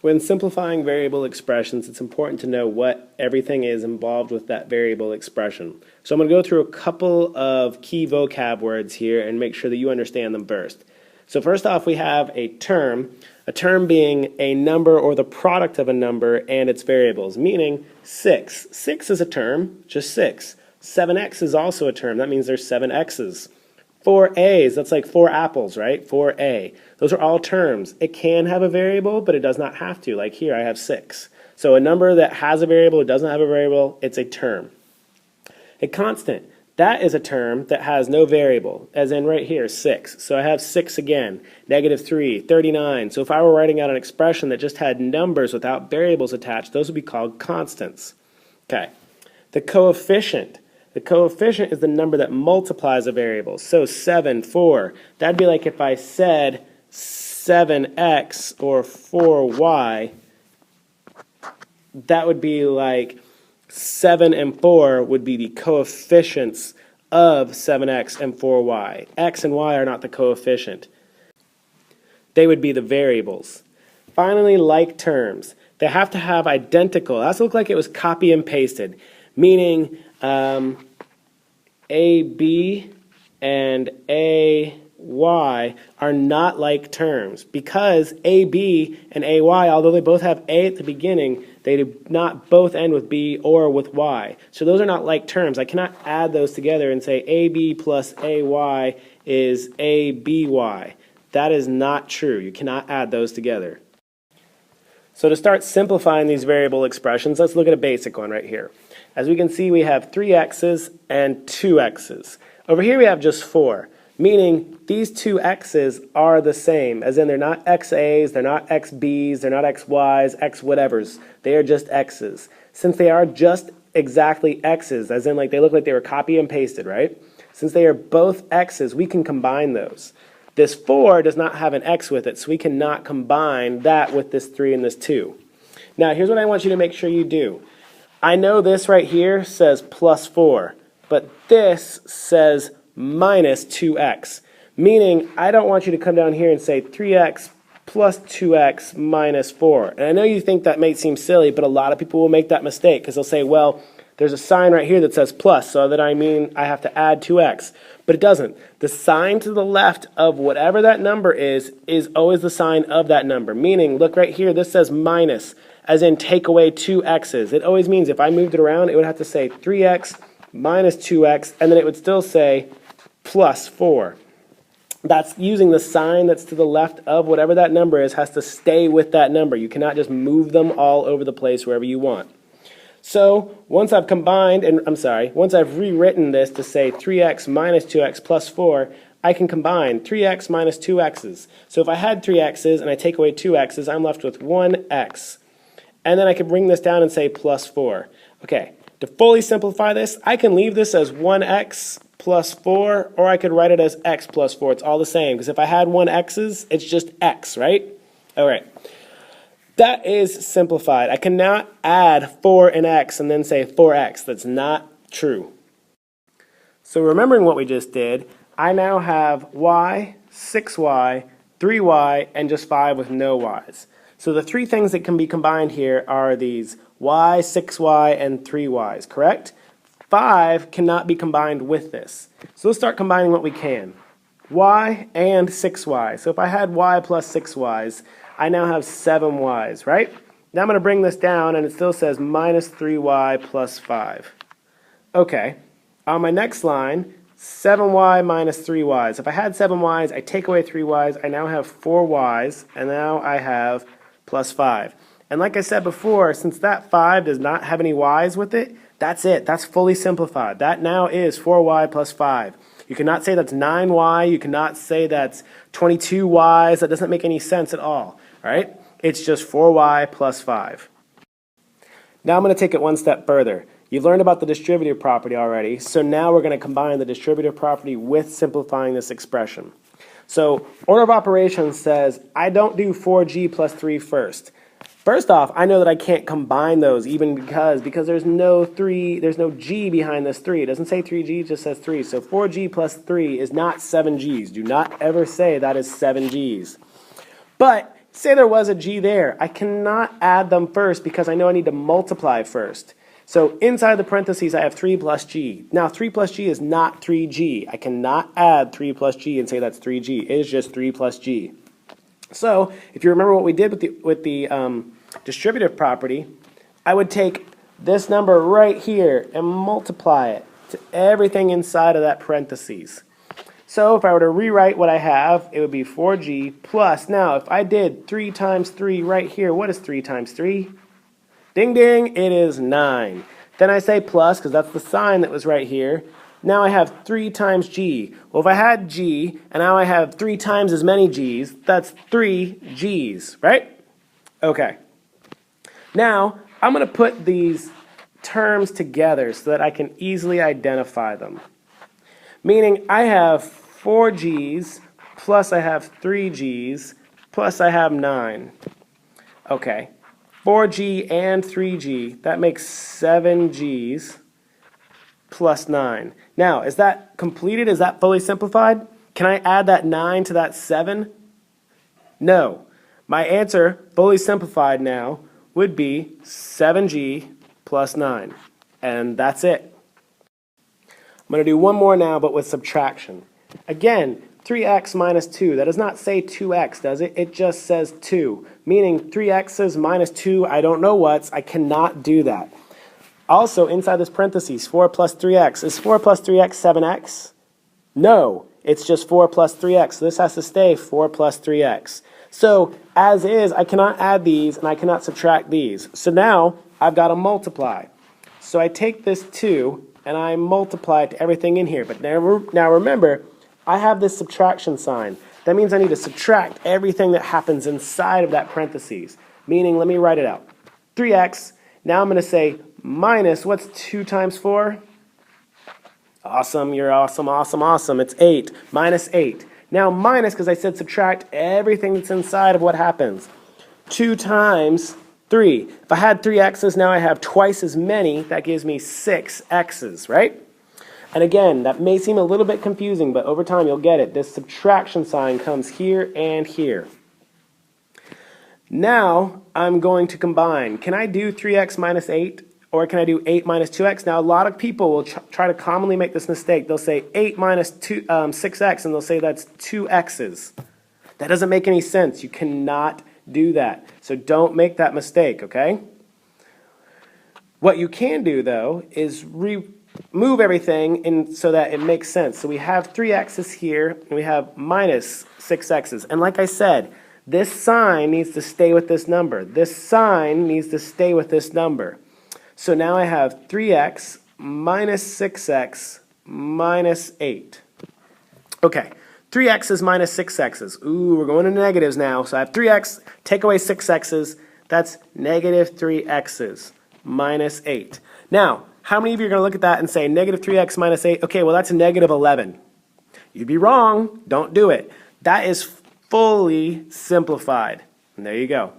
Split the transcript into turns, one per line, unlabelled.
When simplifying variable expressions, it's important to know what everything is involved with that variable expression. So I'm going to go through a couple of key vocab words here and make sure that you understand them first. So first off, we have a term being a number or the product of a number and its variables, meaning 6. 6 is a term, just 6. 7x is also a term, that means there's 7 x's. 4 a's, that's like 4 apples, right? 4a. Those are all terms. It can have a variable, but it does not have to. Like here, I have 6. So a number that has a variable, it doesn't have a variable, it's a term. A constant, that is a term that has no variable, as in right here, 6. So I have 6 again, -3, 39. So if I were writing out an expression that just had numbers without variables attached, those would be called constants. Okay. The coefficient. The coefficient is the number that multiplies a variable. So 7, 4. That'd be like if I said 7x or 4y. That would be like 7 and 4 would be the coefficients of 7x and 4y. X and y are not the coefficient. They would be the variables. Finally, like terms. They have to have identical. It has to look like it was copy and pasted, meaning AB and AY are not like terms because AB and AY, although they both have A at the beginning, they do not both end with B or with Y. So those are not like terms. I cannot add those together and say AB plus AY is ABY. That is not true. You cannot add those together. So to start simplifying these variable expressions, let's look at a basic one right here. As we can see, we have 3 x's and 2 x's. Over here we have just 4, meaning these 2 x's are the same, as in they're not xa's, they're not xb's, they're not xy's, x whatevers. They are just x's. Since they are just exactly x's, as in like they look like they were copy and pasted, right? Since they are both x's, we can combine those. This 4 does not have an x with it, so we cannot combine that with this 3 and this 2. Now here's what I want you to make sure you do. I know this right here says plus 4, but this says minus 2x, meaning I don't want you to come down here and say 3x plus 2x minus 4. And I know you think that may seem silly, but a lot of people will make that mistake because they'll say, well, there's a sign right here that says plus, so that I mean I have to add 2x. But it doesn't. The sign to the left of whatever that number is always the sign of that number, meaning, look right here, this says minus, as in take away 2 x's. It always means if I moved it around, it would have to say 3x minus 2x, and then it would still say plus 4. That's using the sign that's to the left of whatever that number is, has to stay with that number. You cannot just move them all over the place wherever you want. So once I've combined, once I've rewritten this to say 3x minus 2x plus 4, I can combine 3x minus 2x's. So if I had 3 x's and I take away 2 x's, I'm left with 1x. And then I can bring this down and say plus 4. Okay, to fully simplify this, I can leave this as 1x plus 4, or I could write it as x plus 4. It's all the same, because if I had 1 x's, it's just x, right? All right. That is simplified. I cannot add 4 and x and then say 4x. That's not true. So remembering what we just did, I now have y, 6y, 3y, and just 5 with no y's. So the 3 things that can be combined here are these y, 6y, and 3y's, correct? 5 cannot be combined with this. So let's start combining what we can. Y and 6y. So if I had y plus 6y's, I now have 7y's, right? Now I'm going to bring this down, and it still says minus 3y plus 5. Okay, on my next line, 7y minus 3y's. If I had 7y's, I take away 3y's, I now have 4y's, and now I have plus 5. And like I said before, since that 5 does not have any y's with it, that's it. That's fully simplified. That now is 4y plus 5. You cannot say that's 9y. You cannot say that's 22y's. That doesn't make any sense at all. All right? It's just 4y plus 5. Now I'm going to take it one step further. You've learned about the distributive property already, so now we're going to combine the distributive property with simplifying this expression. So order of operations says I don't do 4g plus 3 first. First off, I know that I can't combine those even because there's no g behind this 3. It doesn't say 3g, it just says 3. So 4g plus 3 is not 7g's. Do not ever say that is 7g's. But say there was a g there. I cannot add them first because I know I need to multiply first. So inside the parentheses, I have 3 plus g. Now, 3 plus g is not 3g. I cannot add 3 plus g and say that's 3g. It is just 3 plus g. So if you remember what we did with the distributive property, I would take this number right here and multiply it to everything inside of that parentheses. So if I were to rewrite what I have, it would be 4g plus, now if I did 3 times 3 right here, what is 3 times 3? Ding ding, it is 9. Then I say plus, because that's the sign that was right here. Now I have 3 times g. Well, if I had g, and now I have 3 times as many g's, that's 3 g's, right? Okay. Now, I'm going to put these terms together so that I can easily identify them. Meaning, I have 4 g's, plus I have 3 g's, plus I have 9. Okay. 4g and 3g, that makes 7g's plus 9. Now, is that completed? Is that fully simplified? Can I add that 9 to that 7? No. My answer, fully simplified now, would be 7g plus 9. And that's it. I'm going to do one more now, but with subtraction. Again, 3x minus 2, that does not say 2x, does it? It just says 2, meaning 3x's minus 2, I don't know what's, I cannot do that. Also, inside this parentheses, 4 plus 3x, is 4 plus 3x 7x? No, it's just 4 plus 3x, so this has to stay 4 plus 3x. So, as is, I cannot add these, and I cannot subtract these. So now, I've got to multiply. So I take this 2, and I multiply it to everything in here. But now remember, I have this subtraction sign. That means I need to subtract everything that happens inside of that parentheses. Meaning, let me write it out. 3x, now I'm going to say minus, what's 2 times 4? Awesome, you're awesome, awesome, awesome. It's 8, minus 8. Now minus, because I said subtract everything that's inside of what happens. 2 times 3. If I had 3 x's, now I have twice as many. That gives me 6 x's, right? And again, that may seem a little bit confusing, but over time you'll get it. This subtraction sign comes here and here. Now I'm going to combine. Can I do 3x minus 8? Or can I do 8 minus 2x? Now a lot of people will try to commonly make this mistake. They'll say 8 minus 6x, and they'll say that's 2 x's. That doesn't make any sense. You cannot do that. So don't make that mistake, okay? What you can do, though, is move everything so that it makes sense. So we have 3 x's here, and we have minus 6 x's. And like I said, this sign needs to stay with this number. This sign needs to stay with this number. So now I have 3x minus 6x minus 8. Okay, 3x's minus 6x's. Ooh, we're going to negatives now. So I have 3x, take away 6x's. That's negative 3x's minus 8. Now, how many of you are going to look at that and say negative 3x minus 8? Okay, well that's a negative 11. You'd be wrong. Don't do it. That is fully simplified. And there you go.